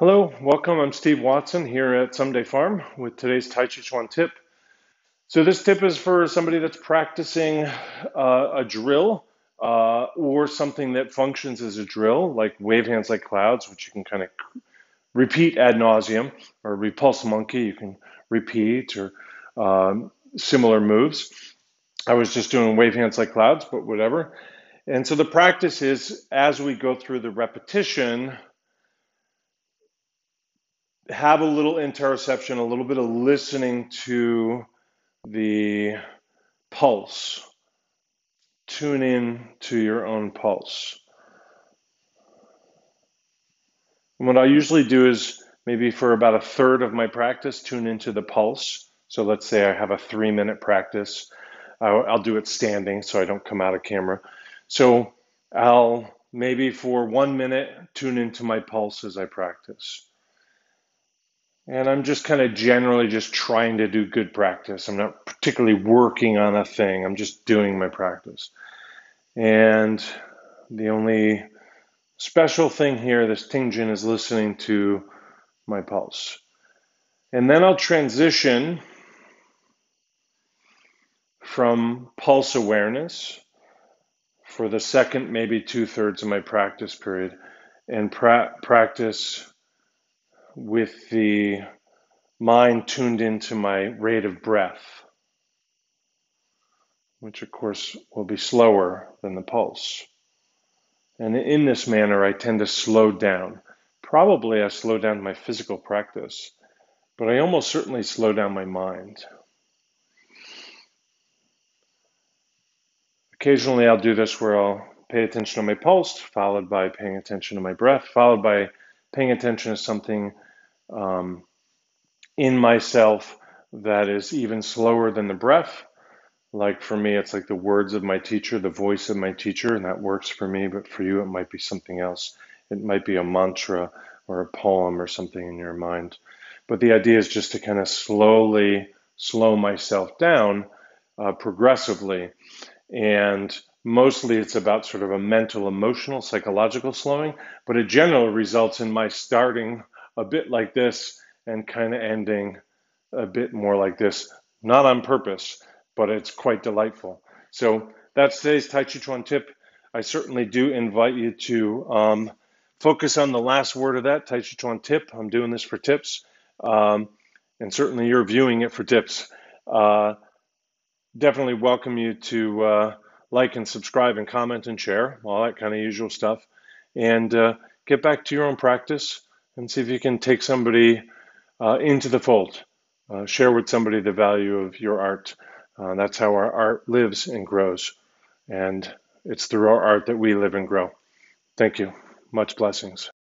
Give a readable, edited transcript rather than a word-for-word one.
Hello, welcome. I'm Steve Watson here at Someday Farm with today's Tàijíquán Tip. So this tip is for somebody that's practicing a drill or something that functions as a drill, like wave hands like clouds, which you can kind of repeat ad nauseum, or repulse monkey, you can repeat, or similar moves. I was just doing wave hands like clouds, but whatever. And so the practice is as we go through the repetition, have a little interoception, a little bit of listening to the pulse. Tune in to your own pulse. And what I usually do is maybe for about a third of my practice, tune into the pulse. So let's say I have a 3-minute practice. I'll do it standing so I don't come out of camera. So I'll maybe for 1 minute tune into my pulse as I practice. And I'm just kind of generally just trying to do good practice. I'm not particularly working on a thing. I'm just doing my practice. And the only special thing here, this Tingjin, is listening to my pulse. And then I'll transition from pulse awareness for the second, maybe 2/3 of my practice period, and practice with the mind tuned into my rate of breath, which of course will be slower than the pulse. And in this manner, I tend to slow down. Probably I slow down my physical practice, but I almost certainly slow down my mind. Occasionally I'll do this where I'll pay attention to my pulse, followed by paying attention to my breath, followed by paying attention to something in myself that is even slower than the breath. Like for me, it's like the words of my teacher, the voice of my teacher, and that works for me, but for you, it might be something else. It might be a mantra or a poem or something in your mind. But the idea is just to kind of slowly slow myself down progressively. And mostly it's about sort of a mental, emotional, psychological slowing, but it generally results in my starting a bit like this and kind of ending a bit more like this, not on purpose, but it's quite delightful. So that's today's Tàijíquán tip. I certainly do invite you to focus on the last word of that, Tàijíquán tip. I'm doing this for tips, and certainly you're viewing it for tips. Definitely welcome you to like and subscribe and comment and share, all that kind of usual stuff. And get back to your own practice and see if you can take somebody into the fold. Share with somebody the value of your art. That's how our art lives and grows. And it's through our art that we live and grow. Thank you. Much blessings.